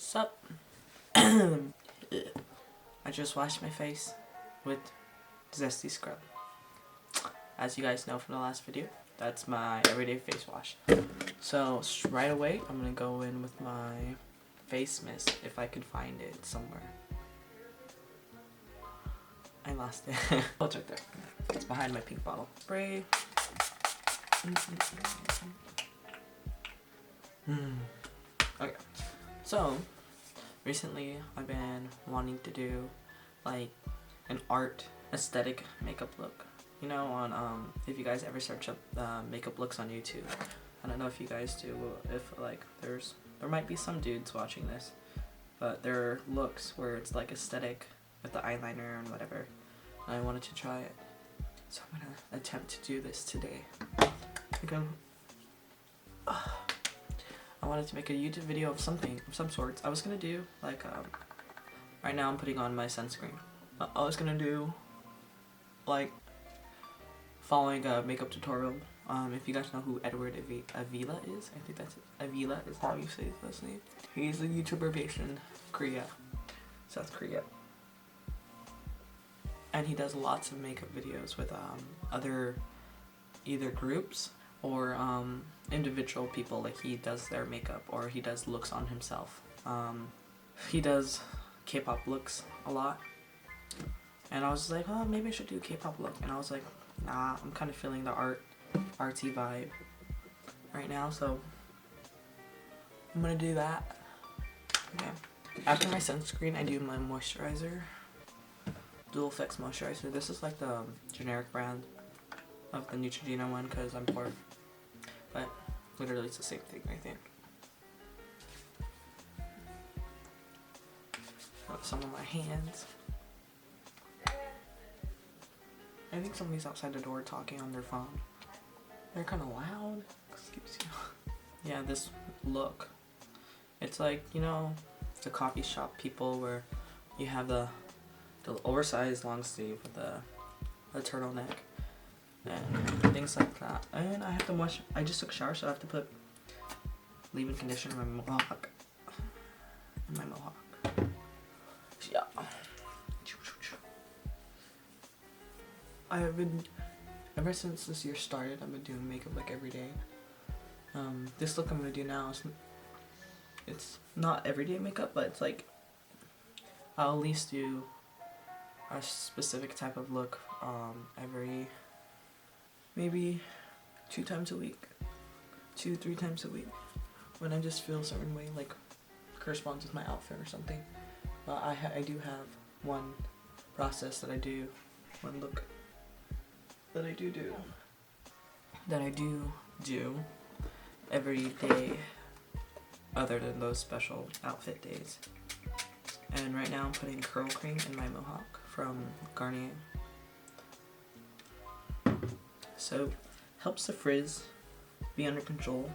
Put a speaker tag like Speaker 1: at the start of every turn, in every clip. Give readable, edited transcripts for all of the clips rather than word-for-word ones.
Speaker 1: Sup? I just washed my face with Zesty Scrub. As you guys know from the last video, that's my everyday face wash. So right away, I'm gonna go in with my face mist if I could find it somewhere. I lost it. Oh, it's right there. It's behind my pink bottle. Spray. Okay. So recently I've been wanting to do like an art aesthetic makeup look. You know, on if you guys ever search up makeup looks on YouTube. I don't know if you guys do, if like there might be some dudes watching this, but there are looks where it's like aesthetic with the eyeliner and whatever. And I wanted to try it, so I'm gonna attempt to do this today. I wanted to make a YouTube video of something of some sorts. I was gonna do like right now I'm putting on my sunscreen. I was gonna do like following a makeup tutorial. If you guys know who Edward Avila is, I think that's it. Avila is how you say his last name. He's a YouTuber based in Korea, South Korea. And he does lots of makeup videos with other either groups or individual people. Like he does their makeup or he does looks on himself. He does K-pop looks a lot. And I was like, oh, maybe I should do a K-pop look. And I was like, nah, I'm kind of feeling the artsy vibe right now, so I'm gonna do that. Okay. After my sunscreen, I do my moisturizer. Dual Effects moisturizer. This is like the generic brand of the Neutrogena one because I'm poor. But literally it's the same thing, I think. Got some on my hands. I think somebody's outside the door talking on their phone. They're kind of loud. Excuse you. Yeah, this look. It's like, you know, the coffee shop people where you have the oversized long sleeve with the turtleneck and things like that. And I have to wash. I just took a shower, so I have to put leave-in conditioner in my mohawk. Yeah. I have been, ever since this year started, I've been doing makeup like every day. This look I'm gonna do now is, it's not everyday makeup, but it's like, I'll at least do a specific type of look every, maybe 2 times a week, 2-3 times a week, when I just feel a certain way, like corresponds with my outfit or something. But I do have one process that I do, one look that I do every day other than those special outfit days. And right now I'm putting curl cream in my mohawk from Garnier. So helps the frizz be under control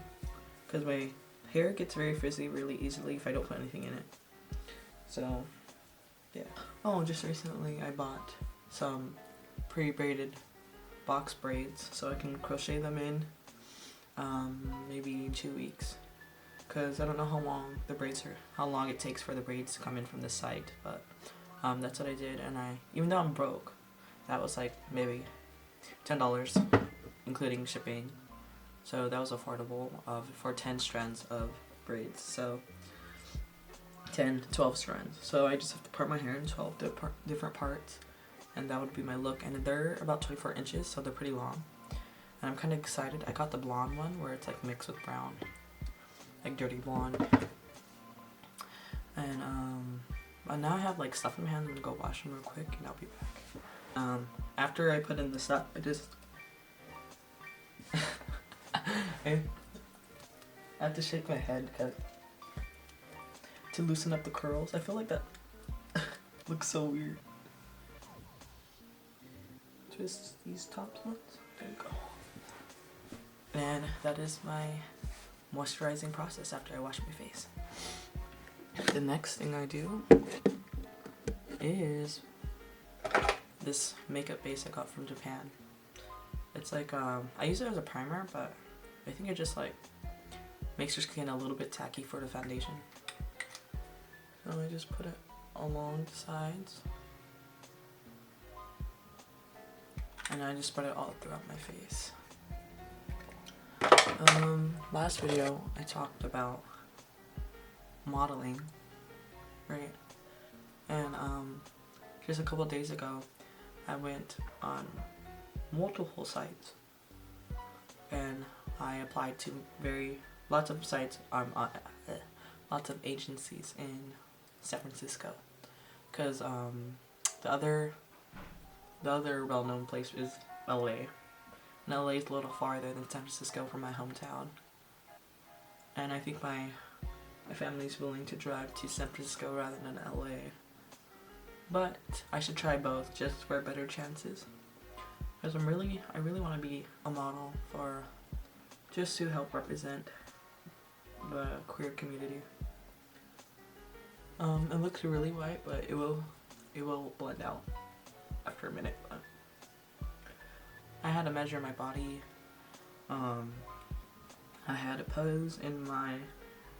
Speaker 1: because my hair gets very frizzy really easily if I don't put anything in it. So yeah. Oh, just recently I bought some pre-braided box braids so I can crochet them in maybe 2 weeks, because I don't know how long it takes for the braids to come in from the site, but that's what I did. And even though I'm broke, that was like maybe $10 including shipping, so that was affordable for 10 strands of braids, so 12 strands. So I just have to part my hair in 12 different parts, and that would be my look. And they're about 24 inches, so they're pretty long. And I'm kind of excited. I got the blonde one where it's like mixed with brown, like dirty blonde. And now I have like stuff in my hands. I'm gonna go wash them real quick, and I'll be back. After I put in the stuff, I just I have to shake my head to loosen up the curls. I feel like that looks so weird. Twist these top ones. There you go. And that is my moisturizing process after I wash my face. The next thing I do is this makeup base I got from Japan. It's like I use it as a primer, but I think it just like makes your skin a little bit tacky for the foundation. So I just put it along the sides. And I just spread it all throughout my face. Last video I talked about modeling, right? And just a couple days ago I went on multiple sites and I applied to lots of sites, lots of agencies in San Francisco, because the other well-known place is LA, and LA is a little farther than San Francisco from my hometown, and I think my family's willing to drive to San Francisco rather than LA, but I should try both just for better chances, because I really want to be a model just to help represent the queer community. It looks really white, but it will blend out after a minute. But I had to measure my body. I had to pose in my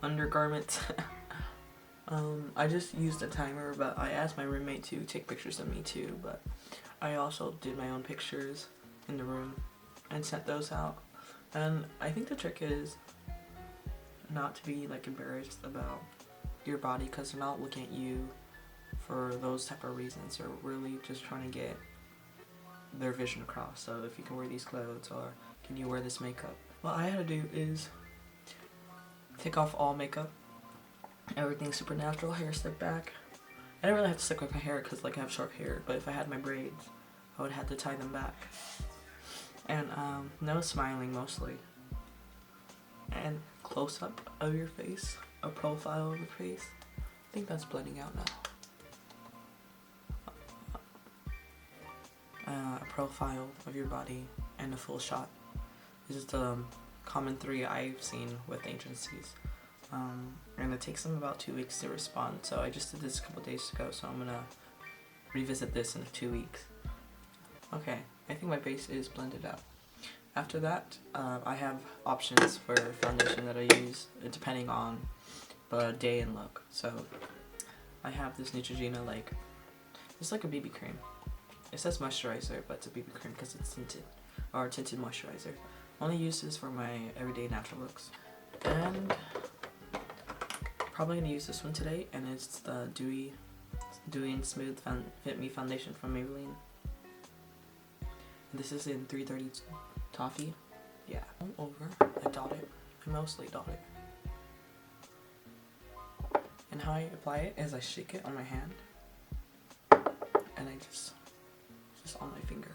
Speaker 1: undergarments. I just used a timer, but I asked my roommate to take pictures of me too, but I also did my own pictures in the room and sent those out. And I think the trick is not to be like embarrassed about your body, because they're not looking at you for those type of reasons. They're really just trying to get their vision across. So if you can wear these clothes, or can you wear this makeup? What I had to do is take off all makeup, everything's super natural, hair slicked back. I didn't really have to slick with my hair because like I have short hair, but if I had my braids I would have to tie them back. And no smiling mostly, and close up of your face, a profile of your face. I think that's blending out now. A profile of your body and a full shot is the common 3 I've seen with agencies. And it takes them about 2 weeks to respond, so I just did this a couple days ago, so I'm gonna revisit this in 2 weeks. Okay, I think my base is blended out. After that, I have options for foundation that I use depending on the day and look. So I have this Neutrogena, it's like a BB cream. It says moisturizer, but it's a BB cream because it's tinted, or tinted moisturizer. Only use this for my everyday natural looks. And probably gonna use this one today, and it's the Dewy and Smooth Fit Me foundation from Maybelline. This is in 330 Toffee. Yeah, all over. I dot it. I mostly dot it. And how I apply it is I shake it on my hand, and I just on my finger.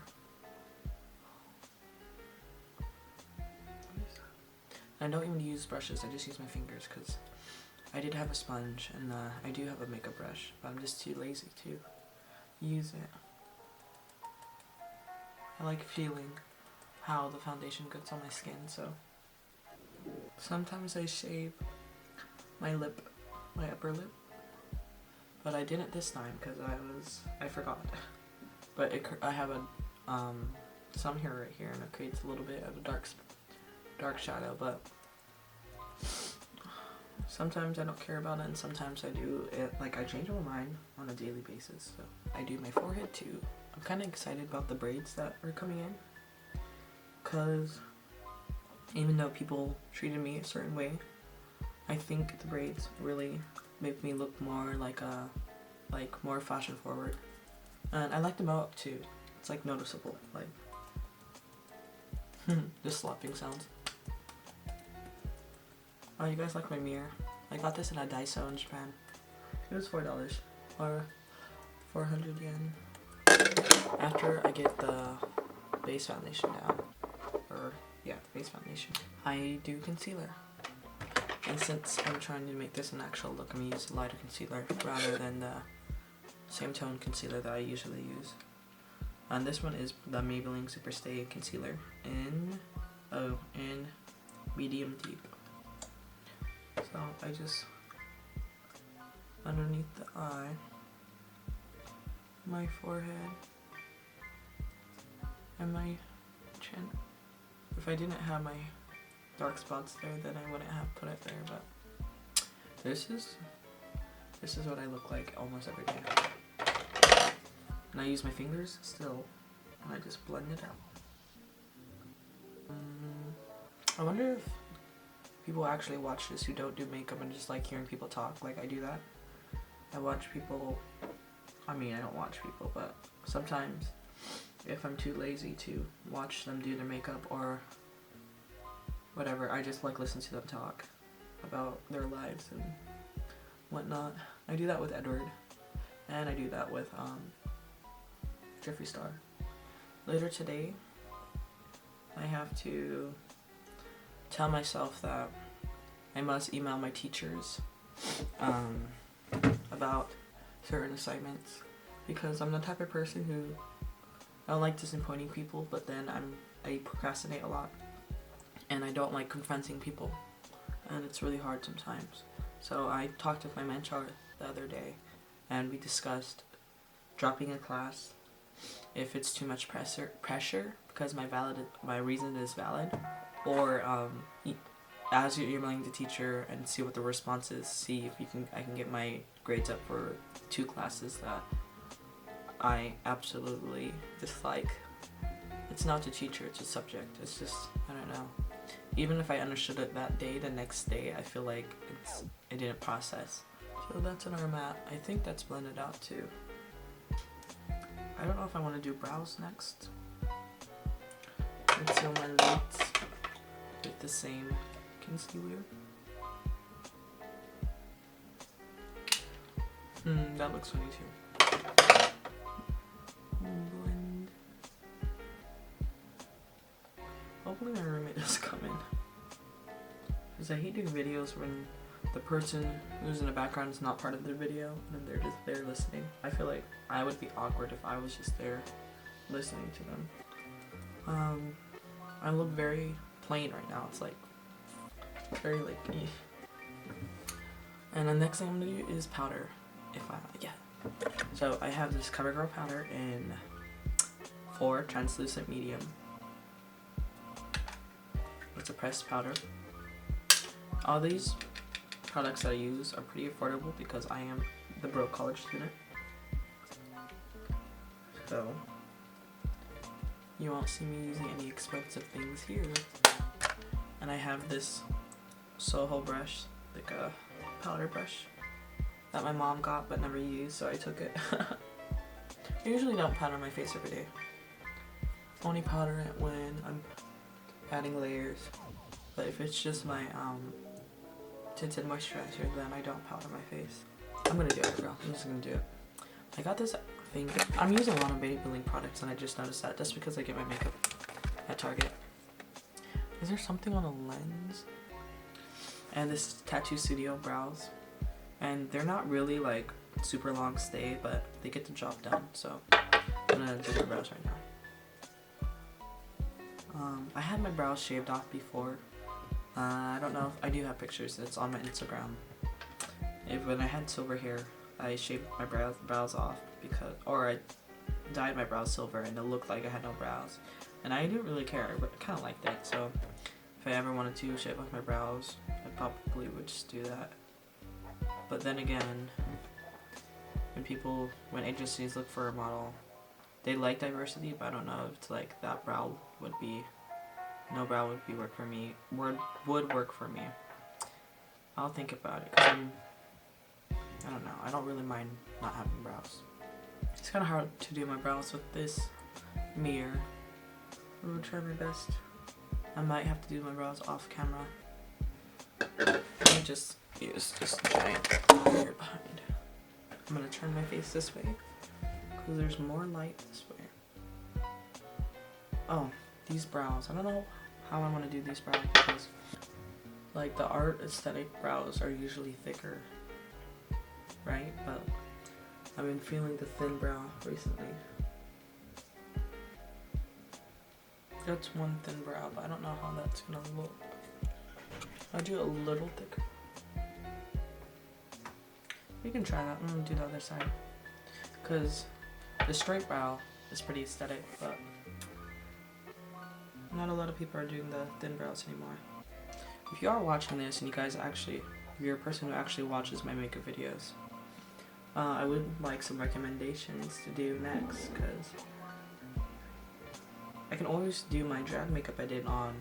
Speaker 1: And I don't even use brushes. I just use my fingers because I did have a sponge, and I do have a makeup brush, but I'm just too lazy to use it. I like feeling how the foundation gets on my skin, so sometimes I shave my upper lip, but I didn't this time because I forgot. But I have some hair right here, and it creates a little bit of a dark shadow, but sometimes I don't care about it, and sometimes I do. I change my mind on a daily basis, so I do my forehead too. I'm kind of excited about the braids that are coming in, because even though people treated me a certain way, I think the braids really make me look more more fashion forward. And I like the mow up too. It's noticeable, just slapping sounds. Oh, you guys like my mirror? I got this in a Daiso in Japan. It was $4 or 400 yen. After I get the base foundation down, the base foundation, I do concealer. And since I'm trying to make this an actual look, I'm going to use a lighter concealer rather than the same tone concealer that I usually use. And this one is the Maybelline Super Stay Concealer in medium deep. So I just, underneath the eye, my forehead, and my chin. If I didn't have my dark spots there, then I wouldn't have put it there, but this This is what I look like almost every day. And I use my fingers still, and I just blend it out. I wonder if people actually watch this who don't do makeup and just like hearing people talk like I do that. I watch people, I mean I don't watch people, but sometimes if I'm too lazy to watch them do their makeup or whatever, I just like listen to them talk about their lives and whatnot. I do that with Edward, and I do that with Jeffree Star. Later today, I have to tell myself that I must email my teachers about certain assignments, because I'm the type of person who I don't like disappointing people, but then I procrastinate a lot, and I don't like confronting people, and it's really hard sometimes. So I talked with my mentor the other day, and we discussed dropping a class if it's too much pressure because my reason is valid, or as you're emailing the teacher and see what the response is, see if I can get my grades up for 2 classes that I absolutely dislike. It's not the teacher, it's a subject. It's just, I don't know. Even if I understood it that day, the next day I feel like it didn't process. So that's where I'm at. I think that's blended out too. I don't know if I want to do brows next. Conceal my lids with the same concealer. That looks funny too. Blend. Hopefully my roommate doesn't come in, because I hate doing videos when the person who's in the background is not part of the video and they're just there listening. I feel like I would be awkward if I was just there listening to them. I look very plain right now. It's like very like And the next thing I'm gonna do is powder. So I have this CoverGirl powder in 4 translucent medium. It's a pressed powder. All these products that I use are pretty affordable because I am the broke college student. So you won't see me using any expensive things here. And I have this Soho brush, like a powder brush that my mom got but never used, so I took it. I usually don't powder my face every day. Only powder it when I'm adding layers. But if it's just my tinted moisturizer, then I don't powder my face. I'm gonna do it, bro. I'm just gonna do it. I got this thing. I'm using a lot of Maybelline products, and I just noticed that just because I get my makeup at Target. Is there something on a lens? And this is Tattoo Studio brows, and they're not really like super long stay, but they get the job done. So I'm gonna do my brows right now. I had my brows shaved off before. I don't know if I do have pictures. It's on my Instagram. When I had silver hair, I shaved my brows off or I dyed my brows silver, and it looked like I had no brows. And I didn't really care, but I kind of liked it. So if I ever wanted to shave off my brows, I probably would just do that. But then again, when agencies look for a model, they like diversity, but I don't know if it's like no brow would work for me. Would work for me. I'll think about it, because I don't know, I don't really mind not having brows. It's kind of hard to do my brows with this mirror. I will try my best. I might have to do my brows off camera. Let me just use this giant mirror behind. I'm gonna turn my face this way, because there's more light this way. Oh, these brows. I don't know how I want to do these brows, because like the art aesthetic brows are usually thicker, right? But I've been feeling the thin brow recently. That's one thin brow, but I don't know how that's gonna look. I'll do a little thicker. We can try that. I'm gonna do the other side, because the straight brow is pretty aesthetic, but not a lot of people are doing the thin brows anymore. If you are watching this and if you're a person who actually watches my makeup videos, I would like some recommendations to do next, because I can always do my drag makeup I did on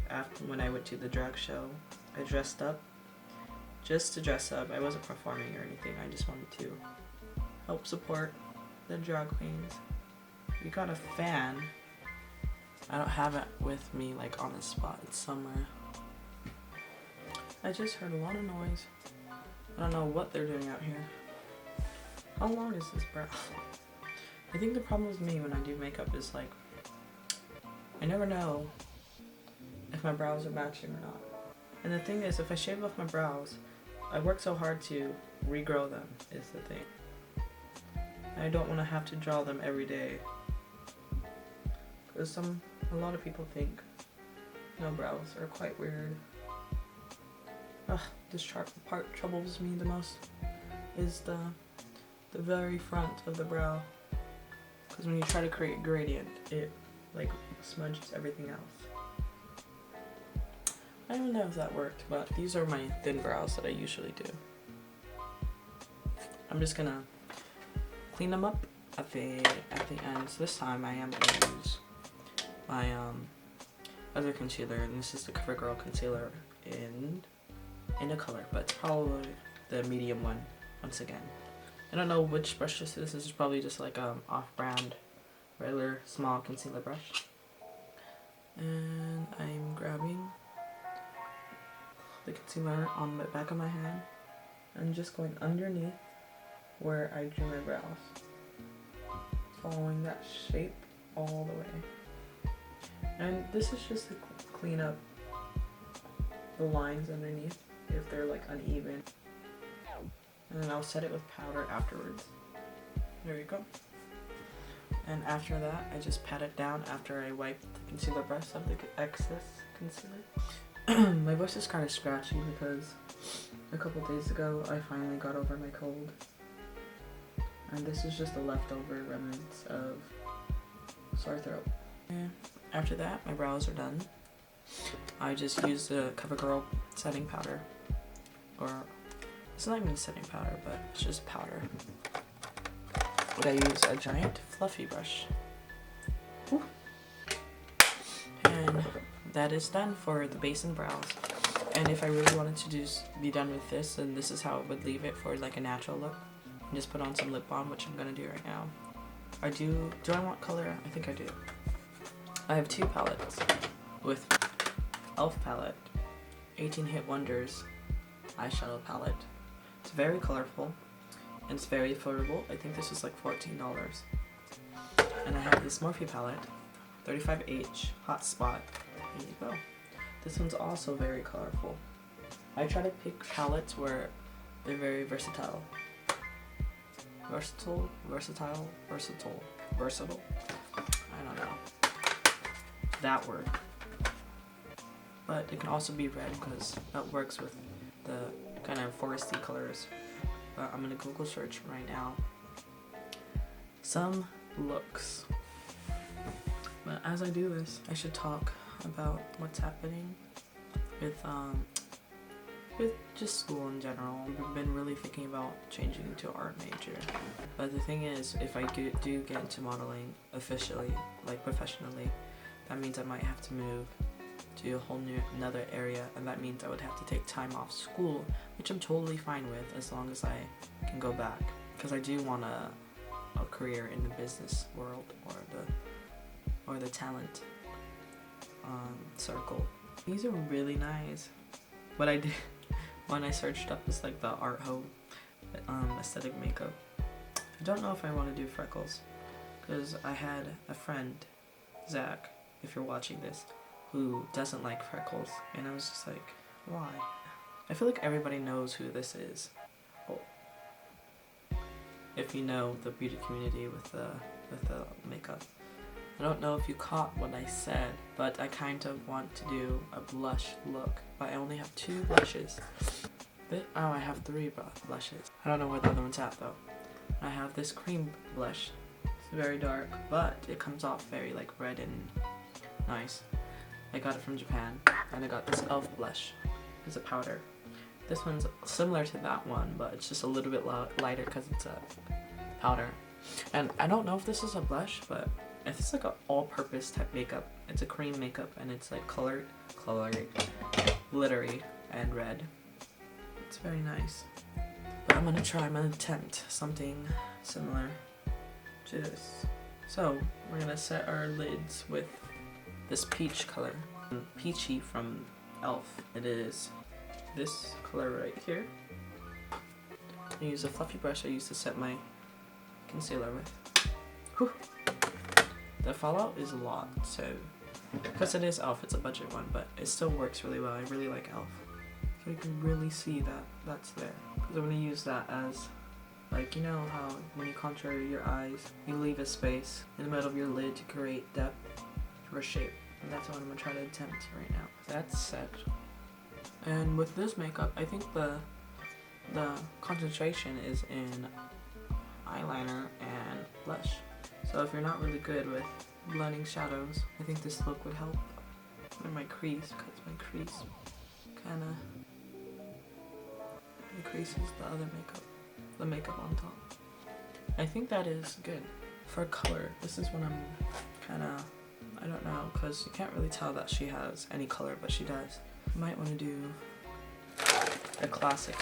Speaker 1: after when I went to the drag show. I dressed up just to dress up. I wasn't performing or anything. I just wanted to help support the drag queens. If you got a fan, I don't have it with me like on the spot. It's somewhere. I just heard a lot of noise. I don't know what they're doing out here. How long is this brow? I think the problem with me when I do makeup is like, I never know if my brows are matching or not. And the thing is, if I shave off my brows, I work so hard to regrow them, is the thing. I don't want to have to draw them every day. Because a lot of people think no brows are quite weird. Ugh, this part troubles me the most is the very front of the brow. Because when you try to create a gradient, it like smudges everything else. I don't know if that worked, but these are my thin brows that I usually do. I'm just gonna clean them up at the end. So this time I am gonna use my other concealer, and this is the CoverGirl concealer in a color, but it's probably the medium one once again. I don't know which brush this is. This is probably just like off-brand regular small concealer brush. And I'm grabbing the concealer on the back of my hand and just going underneath where I drew my brows, following that shape all the way. And this is just to clean up the lines underneath if they're like uneven. And then I'll set it with powder afterwards. There you go. And after that, I just pat it down after I wipe the concealer brush of the excess concealer. My voice is kind of scratchy because a couple days ago I finally got over my cold. And this is just the leftover remnants of sore throat. And after that, my brows are done. I just use the CoverGirl setting powder. Or, it's not even setting powder, but it's just powder. But I use a giant fluffy brush. Woo. And that is done for the base and brows. And if I really wanted to be done with this, then this is how I would leave it for like a natural look. And just put on some lip balm, which I'm gonna do right now. Do I want color? I think I do. I have two palettes with e.l.f. palette, 18 Hit Wonders eyeshadow palette. It's very colorful and it's very affordable. I think this is like $14. And I have this Morphe palette, 35H Hot Spot. There you go. This one's also very colorful. I try to pick palettes where they're very versatile. Versatile? I don't know. That word. But it can also be red because that works with the kind of foresty colors. But I'm gonna Google search right now some looks. But as I do this, I should talk about what's happening with just school in general. I've been really thinking about changing to an art major. But the thing is, if I do get into modeling officially, like professionally, that means I might have to move to a whole another area, and that means I would have to take time off school, which I'm totally fine with as long as I can go back, because I do want a career in the business world or the talent circle. These are really nice. What I did when I searched up is like the art hoe aesthetic makeup. I don't know if I want to do freckles, because I had a friend, Zach, if you're watching this, who doesn't like freckles, and I was just like, why? I feel like everybody knows who this is. Oh. If you know the beauty community with the makeup. I don't know if you caught what I said, but I kind of want to do a blush look, but I only have 2 blushes. I have 3 blushes. I don't know where the other one's at though. I have this cream blush. It's very dark, but it comes off very like red and nice. I got it from Japan, and I got this e.l.f. blush. It's a powder. This one's similar to that one, but it's just a little bit lighter because it's a powder. And I don't know if this is a blush, but it's like an all-purpose type makeup. It's a cream makeup, and it's like colored, glittery, and red. It's very nice. But I'm gonna attempt something similar to this. So we're gonna set our lids with this peach color, peachy from e.l.f. It is this color right here. I use a fluffy brush I used to set my concealer with. Whew. The fallout is a lot, so because it is e.l.f., it's a budget one, but it still works really well. I really like e.l.f. So you can really see that that's there. Because I'm gonna use that as, like, you know how when you contour your eyes, you leave a space in the middle of your lid to create depth for a shape. And that's what I'm gonna try to attempt right now. That's set. And with this makeup, I think the concentration is in eyeliner and blush. So if you're not really good with blending shadows, I think this look would help. And my crease, because my crease kinda decreases the other makeup, the makeup on top. I think that is good. For color, this is when I'm kinda, I don't know, because you can't really tell that she has any color, but she does. You might want to do a classic.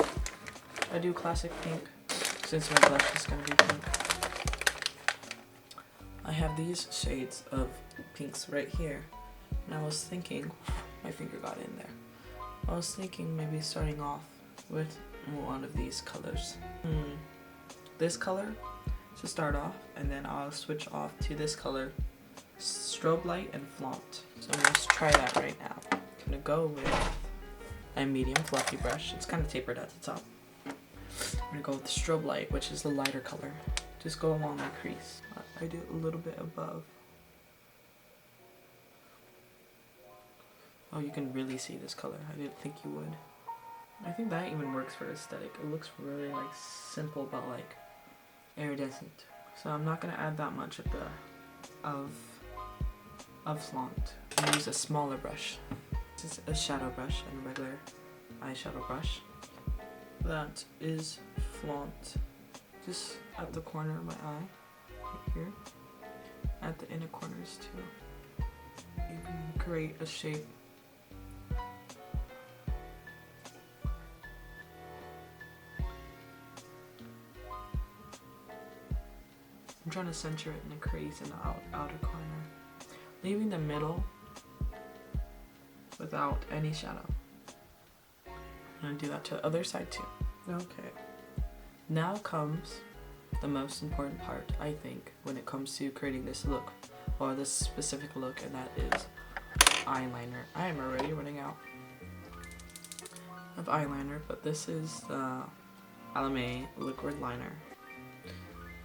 Speaker 1: I do classic pink, since my blush is going to be pink. I have these shades of pinks right here, and I was thinking, my finger got in there. I was thinking maybe starting off with one of these colors. This color to start off, and then I'll switch off to this color, Strobe Light and Flaunt. So let's try that right now. I'm gonna go with a medium fluffy brush. It's kind of tapered at the top. I'm gonna go with the Strobe Light, which is the lighter color. Just go along my crease. I do a little bit above. Oh, you can really see this color. I didn't think you would. I think that even works for aesthetic. It looks really like simple, but like iridescent. So I'm not gonna add that much of Flaunt. I'm gonna use a smaller brush. This is a shadow brush and a regular eyeshadow brush. That is Flaunt. Just at the corner of my eye, right here. At the inner corners too. You can create a shape. I'm trying to center it in the crease in the outer corner. Leaving the middle without any shadow. I'm gonna do that to the other side too. Okay. Now comes the most important part, I think, when it comes to creating this look, or this specific look, and that is eyeliner. I am already running out of eyeliner, but this is the Alame liquid liner.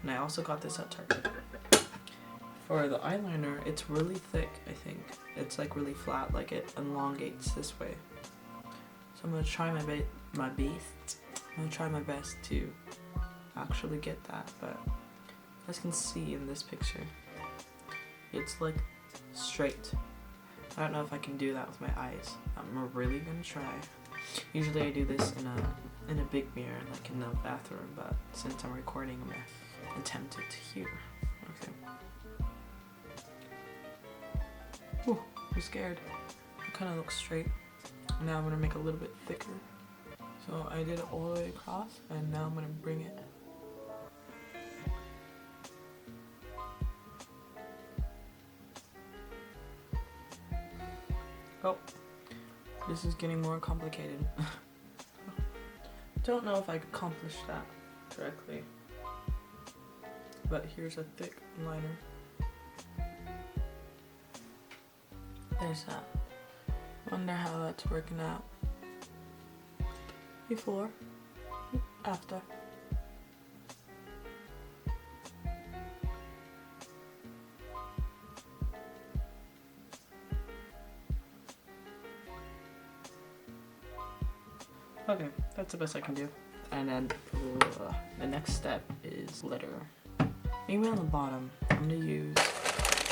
Speaker 1: And I also got this at Target. For the eyeliner, it's really thick, I think. It's like really flat, like it elongates this way. So I'm gonna try my best to actually get that, but as you can see in this picture, it's like straight. I don't know if I can do that with my eyes. I'm really gonna try. Usually I do this in a big mirror, like in the bathroom, but since I'm recording, I'm gonna attempt it here. Okay. Ooh, I'm scared. It kind of looks straight. Now I'm gonna make it a little bit thicker. So I did it all the way across, and now I'm gonna bring it. Oh, this is getting more complicated. Don't know if I could accomplish that correctly. But here's a thick liner. There's that. Wonder how that's working out. Before, after. Okay, that's the best I can do. And then the next step is glitter. Maybe on the bottom, I'm gonna use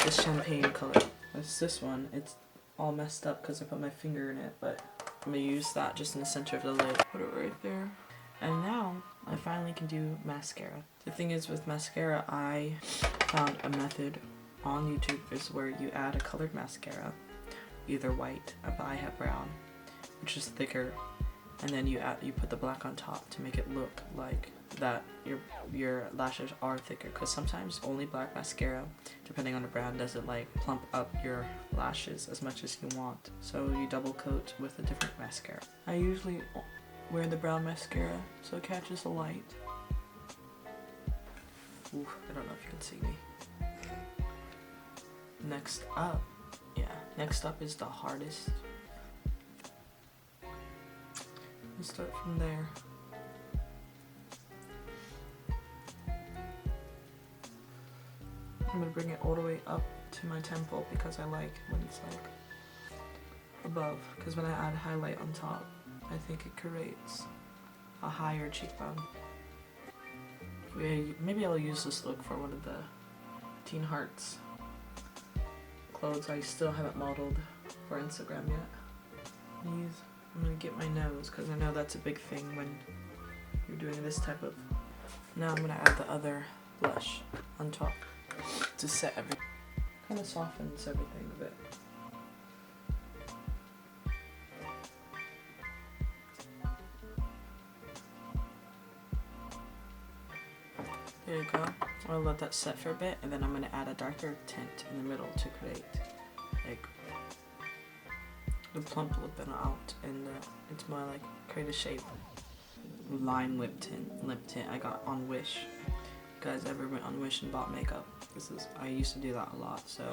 Speaker 1: this champagne color. It's this one. It's all messed up because I put my finger in it, but I'm gonna use that just in the center of the lid. Put it right there. And now I finally can do mascara. The thing is with mascara, I found a method on YouTube is where you add a colored mascara, either white, but I have brown, which is thicker, and then you put the black on top to make it look like that your lashes are thicker, because sometimes only black mascara, depending on the brand, doesn't like plump up your lashes as much as you want, so you double coat with a different mascara. I usually wear the brown mascara so it catches the light. Ooh, I don't know if you can see me. Next up is the hardest. We'll start from there. I'm gonna bring it all the way up to my temple because I like when it's like above, because when I add highlight on top, I think it creates a higher cheekbone. Maybe I'll use this look for one of the Teen Hearts clothes I still haven't modeled for Instagram yet. I'm gonna get my nose because I know that's a big thing when you're doing this type of. Now I'm gonna add the other blush on top to set everything. Kind of softens everything a bit. There you go. I'll let that set for a bit, and then I'm going to add a darker tint in the middle to create like the plump lip and out, and it's more like create a shape. Lime lip tint I got on Wish. You guys ever went on Wish and bought makeup? I used to do that a lot, so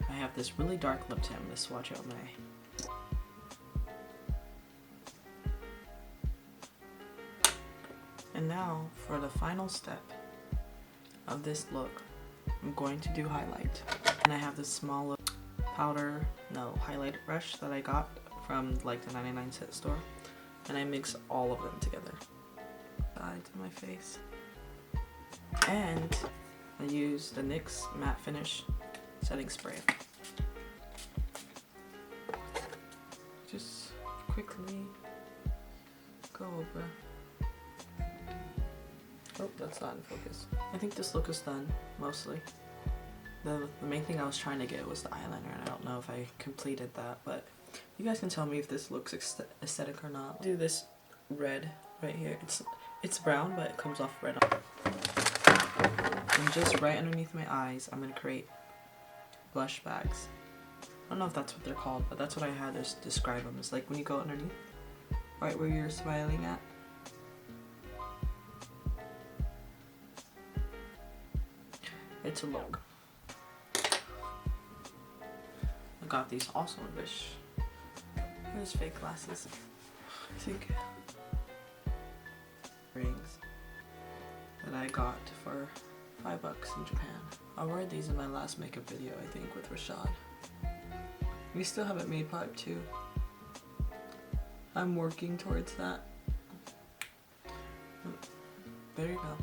Speaker 1: I have this really dark lip tint. I'm going to swatch out my. And now for the final step of this look, I'm going to do highlight. And I have this small highlight brush that I got from like the 99-cent store, and I mix all of them together. Sides of my face. And I use the NYX Matte Finish setting spray. Just quickly go over. Oh, that's not in focus. I think this look is done, mostly. The main thing I was trying to get was the eyeliner, and I don't know if I completed that, but you guys can tell me if this looks aesthetic or not. Do this red right here. It's brown, but it comes off red. And just right underneath my eyes, I'm going to create blush bags. I don't know if that's what they're called, but that's what I had to describe them. It's like when you go underneath, right where you're smiling at. It's a look. I got these also at Wish. There's fake glasses. I think rings that I got for $5 in Japan. I wore these in my last makeup video, I think, with Rashad. We still haven't made part 2. I'm working towards that. There you go.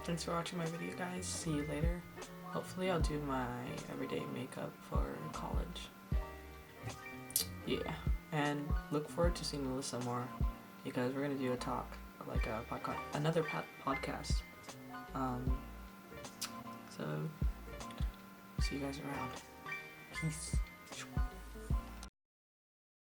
Speaker 1: Thanks for watching my video, guys. See you later. Hopefully I'll do my everyday makeup for college. Yeah, and look forward to seeing Melissa more, because we're gonna do a talk, like a podcast, another podcast. So see you guys around. Peace.